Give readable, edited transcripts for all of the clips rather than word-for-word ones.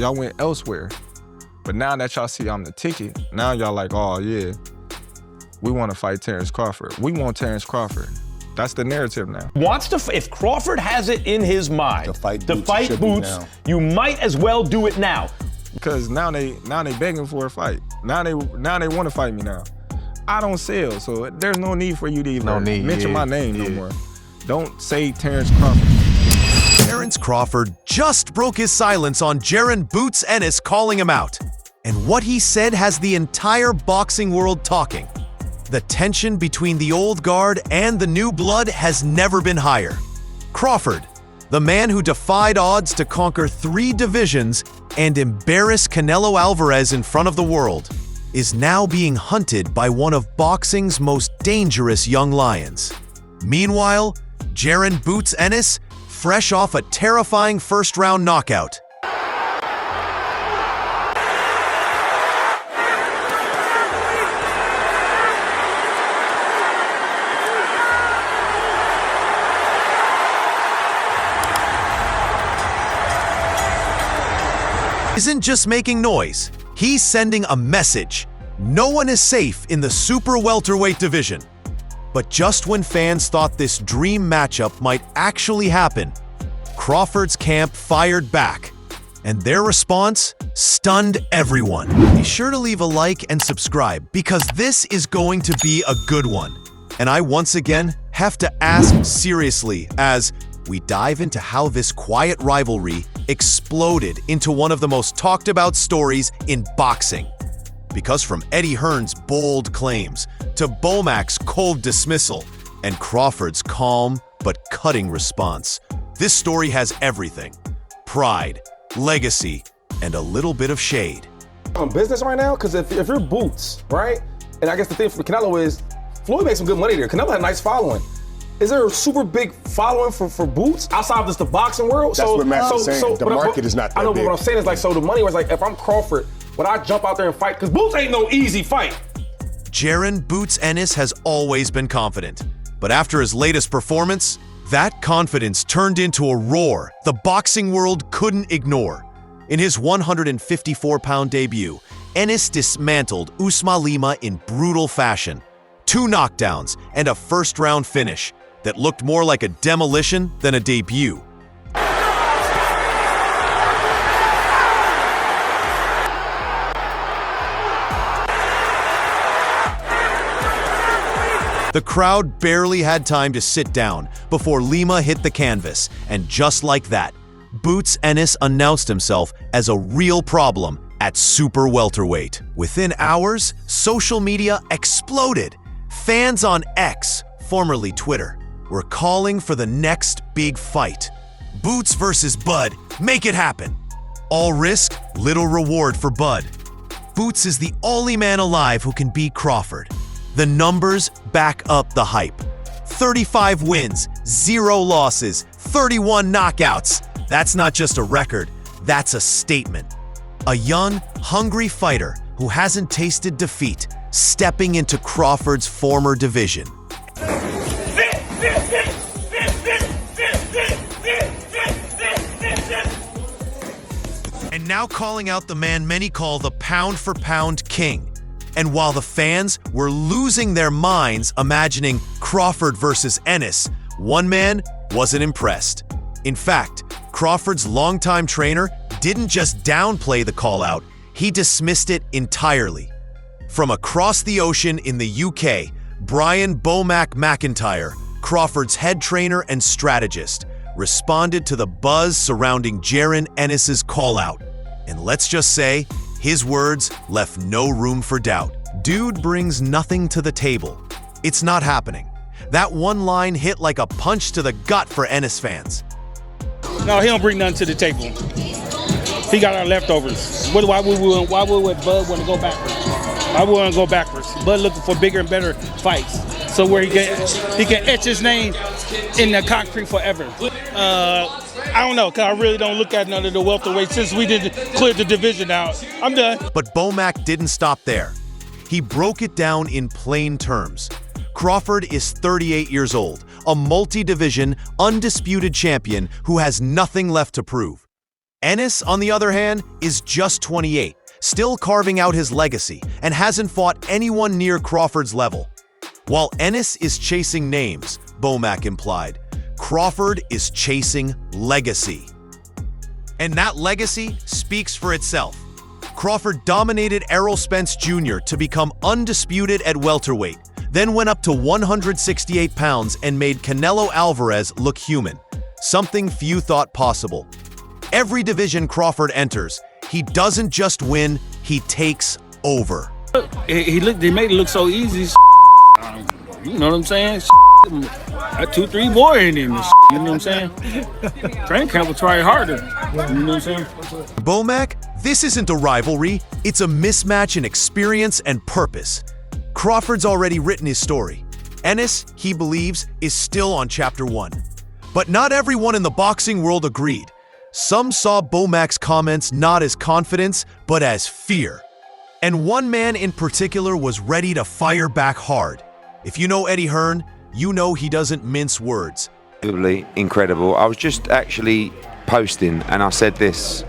Y'all went elsewhere. But now that y'all see I'm the ticket, now y'all like, oh yeah, we want to fight Terence Crawford. We want Terence Crawford. That's the narrative now. Wants to, if Crawford has it in his mind to fight Boots, you might as well do it now. Because now they begging for a fight. Now they want to fight me now. I don't sell, so there's no need for you to even mention my name no more. Don't say Terence Crawford. Terence Crawford just broke his silence on Jaron Boots Ennis calling him out. And what he said has the entire boxing world talking. The tension between the old guard and the new blood has never been higher. Crawford, the man who defied odds to conquer 3 divisions and embarrass Canelo Alvarez in front of the world, is now being hunted by one of boxing's most dangerous young lions. Meanwhile, Jaron Boots Ennis, fresh off a terrifying first-round knockout. Isn't just making noise, he's sending a message. No one is safe in the super welterweight division. But just when fans thought this dream matchup might actually happen, Crawford's camp fired back, and their response stunned everyone. Be sure to leave a like and subscribe because this is going to be a good one. And I once again have to ask seriously as we dive into how this quiet rivalry exploded into one of the most talked about stories in boxing. Because from Eddie Hearn's bold claims to BoMac's cold dismissal and Crawford's calm but cutting response, this story has everything: pride, legacy, and a little bit of shade. On business right now, because if you're Boots, right? And I guess the thing for Canelo is Floyd makes some good money there. Canelo had a nice following. Is there a super big following for Boots outside of just the boxing world? That's what Matt was saying. The market is not that big. I know, but what I'm saying is like, so the money was like, if I'm Crawford, would I jump out there and fight? Because Boots ain't no easy fight. Jaron Boots Ennis has always been confident. But after his latest performance, that confidence turned into a roar the boxing world couldn't ignore. In his 154-pound debut, Ennis dismantled Uisma Lima in brutal fashion. 2 knockdowns and a first-round finish that looked more like a demolition than a debut. The crowd barely had time to sit down before Lima hit the canvas, and just like that, Boots Ennis announced himself as a real problem at super welterweight. Within hours, social media exploded. Fans on X, formerly Twitter, were calling for the next big fight. Boots versus Bud, make it happen. All risk, little reward for Bud. Boots is the only man alive who can beat Crawford. The numbers back up the hype. 35 wins, 0 losses, 31 knockouts. That's not just a record, that's a statement. A young, hungry fighter who hasn't tasted defeat, stepping into Crawford's former division. And now calling out the man many call the pound-for-pound king. And while the fans were losing their minds imagining Crawford versus Ennis, one man wasn't impressed. In fact, Crawford's longtime trainer didn't just downplay the call-out, he dismissed it entirely. From across the ocean in the UK, Brian BoMac McIntyre, Crawford's head trainer and strategist, responded to the buzz surrounding Jaron Ennis's call-out. And let's just say, his words left no room for doubt. Dude brings nothing to the table. It's not happening. That one line hit like a punch to the gut for Ennis fans. No, he don't bring nothing to the table. He got our leftovers. Why would Bud want to go backwards? I wouldn't go backwards. Bud looking for bigger and better fights. So where he can etch his name in the concrete forever. I don't know, because I really don't look at none of the welterweights since we did clear the division out. I'm done. But BoMac didn't stop there. He broke it down in plain terms. Crawford is 38 years old, a multi-division, undisputed champion who has nothing left to prove. Ennis, on the other hand, is just 28, still carving out his legacy, and hasn't fought anyone near Crawford's level. While Ennis is chasing names, BoMac implied, Crawford is chasing legacy. And that legacy speaks for itself. Crawford dominated Errol Spence Jr. to become undisputed at welterweight, then went up to 168 pounds and made Canelo Alvarez look human, something few thought possible. Every division Crawford enters, he doesn't just win, he takes over. They made it look so easy. You know what I'm saying? Got 2-3 more in him. You know what I'm saying? Training camp will try harder. You know what I'm saying? BoMac, this isn't a rivalry. It's a mismatch in experience and purpose. Crawford's already written his story. Ennis, he believes, is still on chapter 1. But not everyone in the boxing world agreed. Some saw BoMac's comments not as confidence, but as fear. And one man in particular was ready to fire back hard. If you know Eddie Hearn, you know he doesn't mince words. Incredible. I was just actually posting and I said this.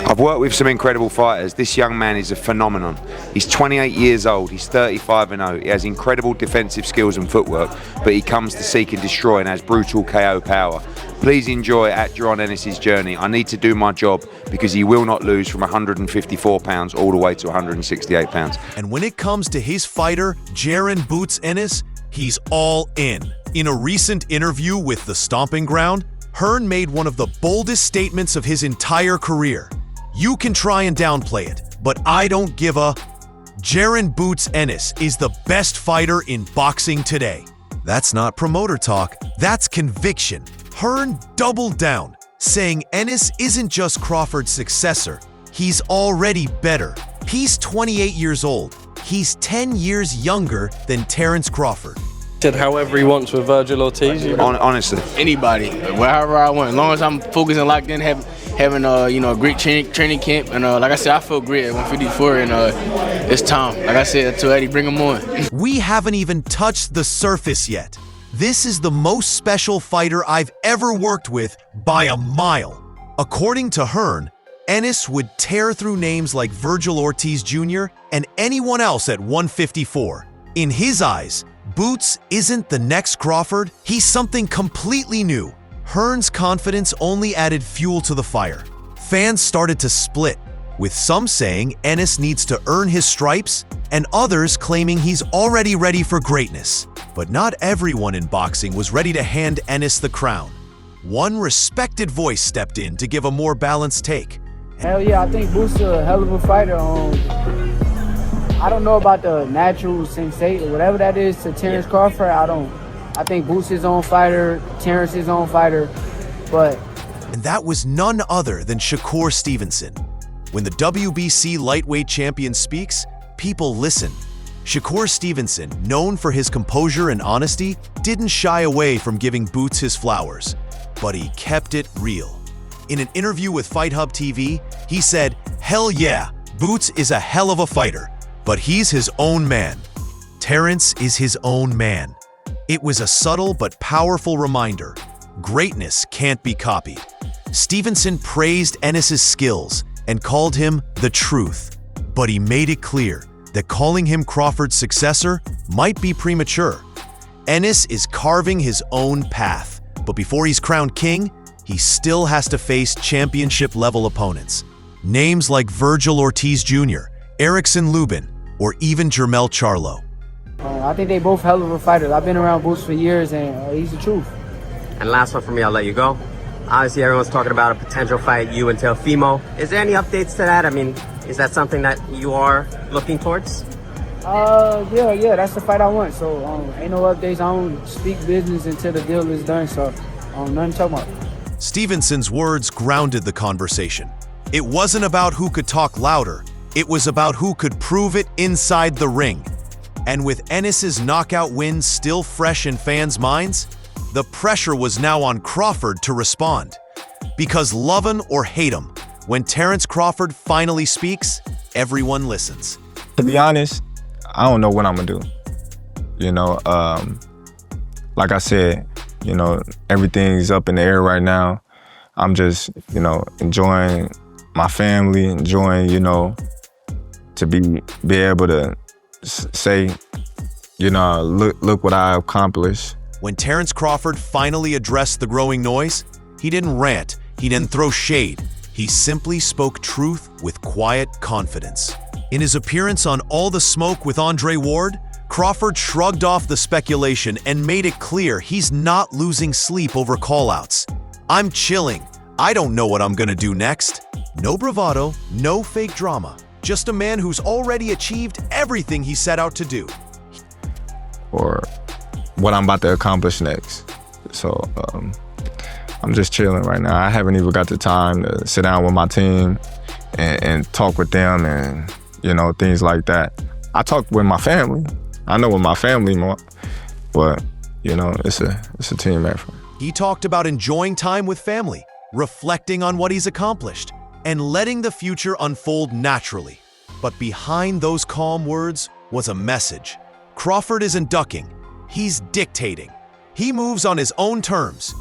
I've worked with some incredible fighters. This young man is a phenomenon. He's 28 years old, he's 35-0. He has incredible defensive skills and footwork, but he comes to seek and destroy and has brutal KO power. Please enjoy at Jaron Ennis' journey. I need to do my job because he will not lose from 154 pounds all the way to 168 pounds. And when it comes to his fighter, Jaron Boots Ennis, he's all in. In a recent interview with The Stomping Ground, Hearn made one of the boldest statements of his entire career. You can try and downplay it, but I don't give a... Jaron Boots Ennis is the best fighter in boxing today. That's not promoter talk, that's conviction. Hearn doubled down, saying Ennis isn't just Crawford's successor, he's already better. He's 28 years old. He's 10 years younger than Terence Crawford. However he wants with Virgil Ortiz. Honestly. Anybody, wherever I want, as long as I'm focused and locked in, having a great training camp, and like I said, I feel great at 154, and it's time. Like I said, to Eddie, bring him on. We haven't even touched the surface yet. This is the most special fighter I've ever worked with by a mile. According to Hearn, Ennis would tear through names like Virgil Ortiz Jr. and anyone else at 154. In his eyes, Boots isn't the next Crawford, he's something completely new. Hearn's confidence only added fuel to the fire. Fans started to split, with some saying Ennis needs to earn his stripes, and others claiming he's already ready for greatness. But not everyone in boxing was ready to hand Ennis the crown. One respected voice stepped in to give a more balanced take. Hell yeah, I think Boots is a hell of a fighter. I don't know about the natural sensation, whatever that is to Terence Crawford. I think Boots is his own fighter, Terence is his own fighter, but... And that was none other than Shakur Stevenson. When the WBC lightweight champion speaks, people listen. Shakur Stevenson, known for his composure and honesty, didn't shy away from giving Boots his flowers, but he kept it real. In an interview with Fight Hub TV, he said, "Hell yeah, Boots is a hell of a fighter, but he's his own man. Terence is his own man." It was a subtle but powerful reminder. Greatness can't be copied. Stevenson praised Ennis's skills and called him the truth, but he made it clear that calling him Crawford's successor might be premature. Ennis is carving his own path, but before he's crowned king, he still has to face championship-level opponents. Names like Virgil Ortiz Jr., Erickson Lubin, or even Jermell Charlo. I think they both hell of a fighters. I've been around Boots for years, and he's the truth. And last one for me, I'll let you go. Obviously, everyone's talking about a potential fight, you and Teofimo. Is there any updates to that? I mean, is that something that you are looking towards? Yeah, that's the fight I want. So, ain't no updates. I don't speak business until the deal is done, so nothing to talk about. Stevenson's words grounded the conversation. It wasn't about who could talk louder. It was about who could prove it inside the ring. And with Ennis's knockout win still fresh in fans' minds, the pressure was now on Crawford to respond. Because love him or hate him, when Terence Crawford finally speaks, everyone listens. To be honest, I don't know what I'm gonna do. You know, like I said, you know, everything's up in the air right now. I'm just, you know, enjoying my family, enjoying, you know, to be able to say, you know, look what I accomplished. When Terence Crawford finally addressed the growing noise, he didn't rant, he didn't throw shade. He simply spoke truth with quiet confidence. In his appearance on All the Smoke with Andre Ward, Crawford shrugged off the speculation and made it clear he's not losing sleep over callouts. I'm chilling. I don't know what I'm gonna do next. No bravado, no fake drama. Just a man who's already achieved everything he set out to do. Or what I'm about to accomplish next. So I'm just chilling right now. I haven't even got the time to sit down with my team and talk with them and, you know, things like that. I talk with my family. I know with my family more, but, you know, it's a team effort. He talked about enjoying time with family, reflecting on what he's accomplished, and letting the future unfold naturally. But behind those calm words was a message. Crawford isn't ducking, he's dictating. He moves on his own terms.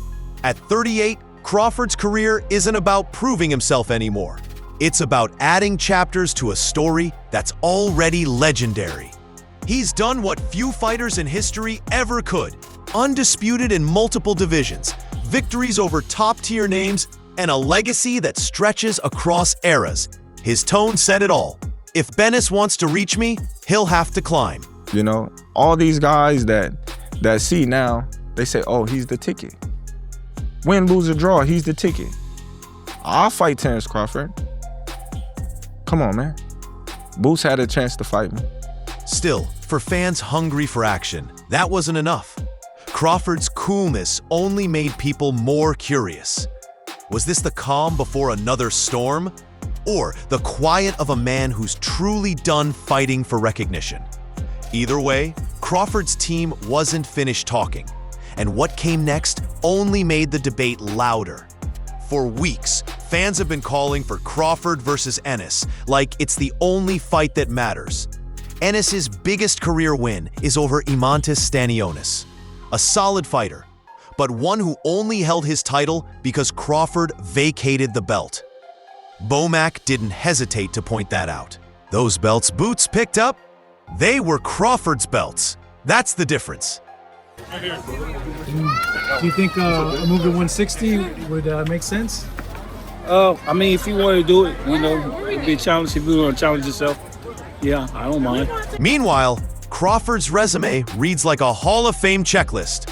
At 38, Crawford's career isn't about proving himself anymore. It's about adding chapters to a story that's already legendary. He's done what few fighters in history ever could. Undisputed in multiple divisions, victories over top-tier names, and a legacy that stretches across eras. His tone said it all. If Ennis wants to reach me, he'll have to climb. You know, all these guys that see now, they say, oh, he's the ticket. Win, lose, or draw, he's the ticket. I'll fight Terence Crawford. Come on, man. Boots had a chance to fight me. Still, for fans hungry for action, that wasn't enough. Crawford's coolness only made people more curious. Was this the calm before another storm? Or the quiet of a man who's truly done fighting for recognition? Either way, Crawford's team wasn't finished talking, and what came next only made the debate louder. For weeks, fans have been calling for Crawford versus Ennis, like it's the only fight that matters. Ennis's biggest career win is over Imantas Stanionis, a solid fighter, but one who only held his title because Crawford vacated the belt. BoMac didn't hesitate to point that out. Those belts Boots picked up, they were Crawford's belts. That's the difference. Do you think a move to 160 would make sense? I mean, if you want to do it, you know, it'd be a challenge if you want to challenge yourself. Yeah, I don't mind. Meanwhile, Crawford's resume reads like a Hall of Fame checklist.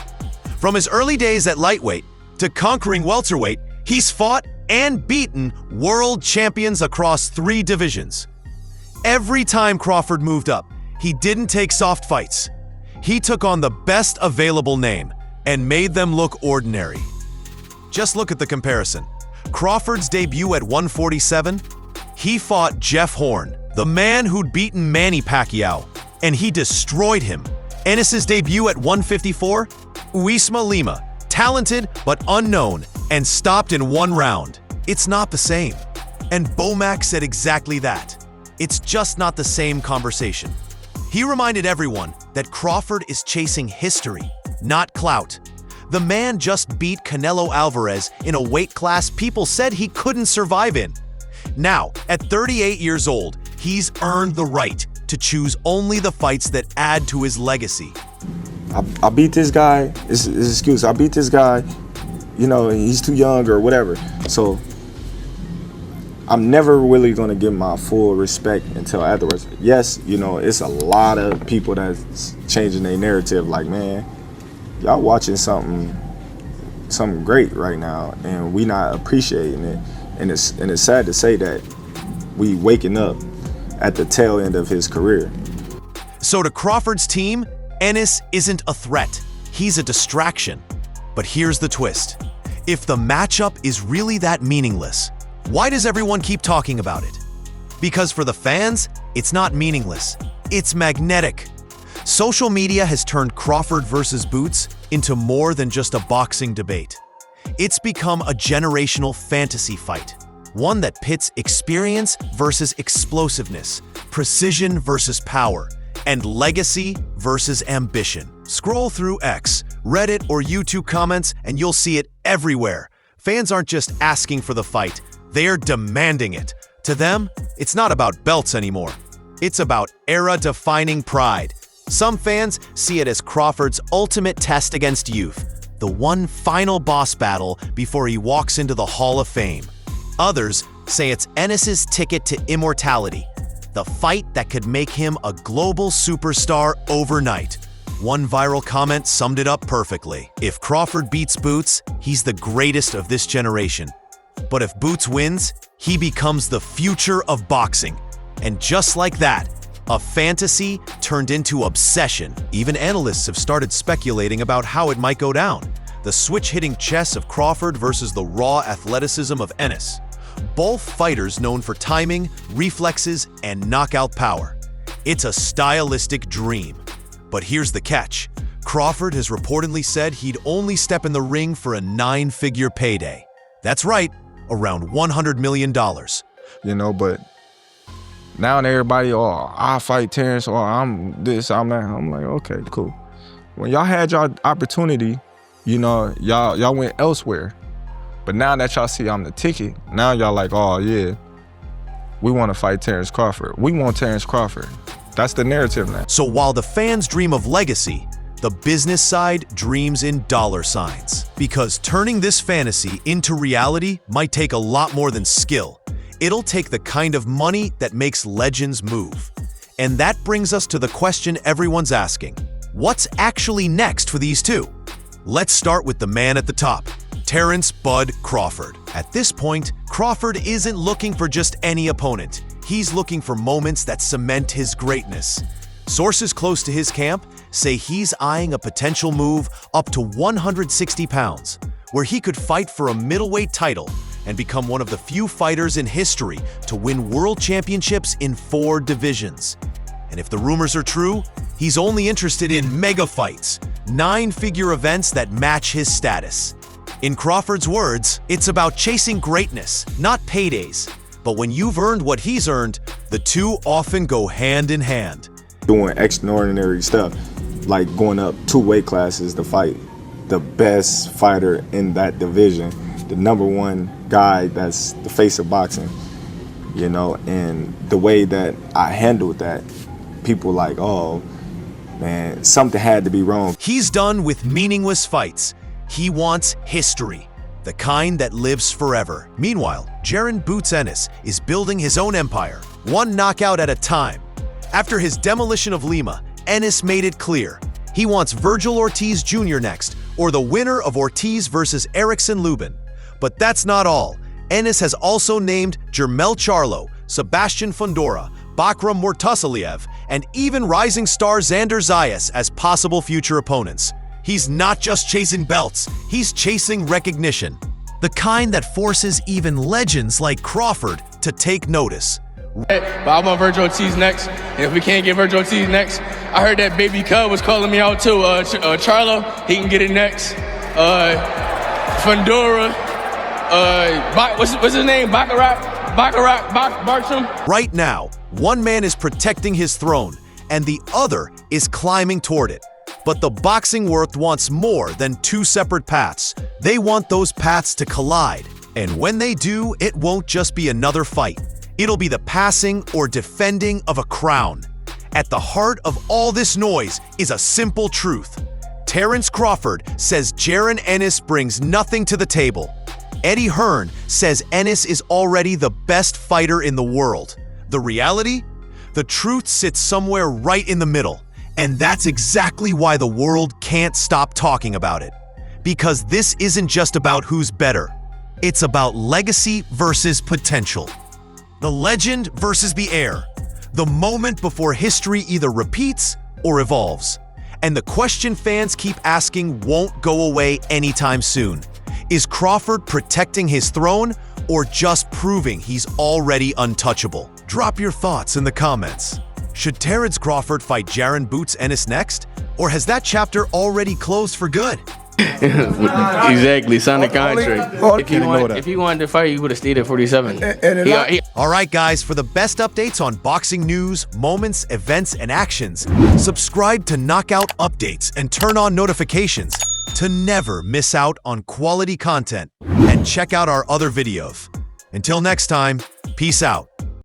From his early days at lightweight to conquering welterweight, he's fought and beaten world champions across 3 divisions. Every time Crawford moved up, he didn't take soft fights. He took on the best available name and made them look ordinary. Just look at the comparison. Crawford's debut at 147, he fought Jeff Hearn, the man who'd beaten Manny Pacquiao, and he destroyed him. Ennis's debut at 154, Uisma Lima, talented but unknown, and stopped in 1 round. It's not the same. And BoMac said exactly that. It's just not the same conversation. He reminded everyone that Crawford is chasing history, not clout. The man just beat Canelo Alvarez in a weight class people said he couldn't survive in. Now, at 38 years old, he's earned the right to choose only the fights that add to his legacy. I beat this guy, it's an excuse, I beat this guy, you know, he's too young or whatever. So I'm never really gonna give my full respect until afterwards. Yes, you know, it's a lot of people that's changing their narrative, like, man, y'all watching something great right now and we not appreciating it. And it's sad to say that we waking up at the tail end of his career. So to Crawford's team, Ennis isn't a threat, he's a distraction. But here's the twist. If the matchup is really that meaningless, why does everyone keep talking about it? Because for the fans, it's not meaningless, it's magnetic. Social media has turned Crawford versus Boots into more than just a boxing debate. It's become a generational fantasy fight, one that pits experience versus explosiveness, precision versus power, and legacy versus ambition. Scroll through X, Reddit, or YouTube comments and you'll see it everywhere. Fans aren't just asking for the fight, they're demanding it. To them, it's not about belts anymore. It's about era-defining pride. Some fans see it as Crawford's ultimate test against youth, the one final boss battle before he walks into the Hall of Fame. Others say it's Ennis's ticket to immortality, the fight that could make him a global superstar overnight. One viral comment summed it up perfectly. If Crawford beats Boots, he's the greatest of this generation. But if Boots wins, he becomes the future of boxing. And just like that, a fantasy turned into obsession. Even analysts have started speculating about how it might go down. The switch-hitting chess of Crawford versus the raw athleticism of Ennis. Both fighters known for timing, reflexes, and knockout power. It's a stylistic dream. But here's the catch. Crawford has reportedly said he'd only step in the ring for a 9-figure payday. That's right, around $100 million. You know, but now everybody, I fight Terence, or I'm this, I'm that. I'm like, okay, cool. When y'all had y'all opportunity, you know, y'all went elsewhere. But now that y'all see I'm the ticket, now y'all like, oh yeah, we want to fight Terence Crawford. We want Terence Crawford. That's the narrative now. So while the fans dream of legacy, the business side dreams in dollar signs. Because turning this fantasy into reality might take a lot more than skill. It'll take the kind of money that makes legends move. And that brings us to the question everyone's asking. What's actually next for these two? Let's start with the man at the top, Terence "Bud" Crawford. At this point, Crawford isn't looking for just any opponent. He's looking for moments that cement his greatness. Sources close to his camp say he's eyeing a potential move up to 160 pounds, where he could fight for a middleweight title and become one of the few fighters in history to win world championships in 4 divisions. And if the rumors are true, he's only interested in mega fights, 9-figure events that match his status. In Crawford's words, it's about chasing greatness, not paydays. But when you've earned what he's earned, the two often go hand in hand. Doing extraordinary stuff, like going up 2 weight classes to fight the best fighter in that division, the #1 guy that's the face of boxing, you know, and the way that I handled that, people like, oh, man, something had to be wrong. He's done with meaningless fights. He wants history, the kind that lives forever. Meanwhile, Jaron "Boots" Ennis is building his own empire, one knockout at a time. After his demolition of Lima, Ennis made it clear he wants Virgil Ortiz Jr. next, or the winner of Ortiz versus Erickson Lubin. But that's not all. Ennis has also named Jermell Charlo, Sebastian Fundora, Bakram Murtasaliev, and even rising star Xander Zayas as possible future opponents. He's not just chasing belts, he's chasing recognition. The kind that forces even legends like Crawford to take notice. But I want Virgil Ortiz next, and if we can't get Virgil Ortiz next, I heard that Baby Cub was calling me out too. Charlo, he can get it next. Fundora, what's his name? Bartram? Right now, one man is protecting his throne, and the other is climbing toward it. But the boxing world wants more than 2 separate paths. They want those paths to collide. And when they do, it won't just be another fight. It'll be the passing or defending of a crown. At the heart of all this noise is a simple truth. Terence Crawford says Jaron Ennis brings nothing to the table. Eddie Hearn says Ennis is already the best fighter in the world. The reality? The truth sits somewhere right in the middle. And that's exactly why the world can't stop talking about it. Because this isn't just about who's better. It's about legacy versus potential. The legend versus the heir. The moment before history either repeats or evolves. And the question fans keep asking won't go away anytime soon. Is Crawford protecting his throne or just proving he's already untouchable? Drop your thoughts in the comments. Should Terence Crawford fight Jaron "Boots" Ennis next? Or has that chapter already closed for good? Exactly, signed a contract. If he wanted to fight, he would have stayed at 47. All right, guys, for the best updates on boxing news, moments, events, and actions, subscribe to Knockout Updates and turn on notifications. to never miss out on quality content and check out our other videos. Until next time, peace out.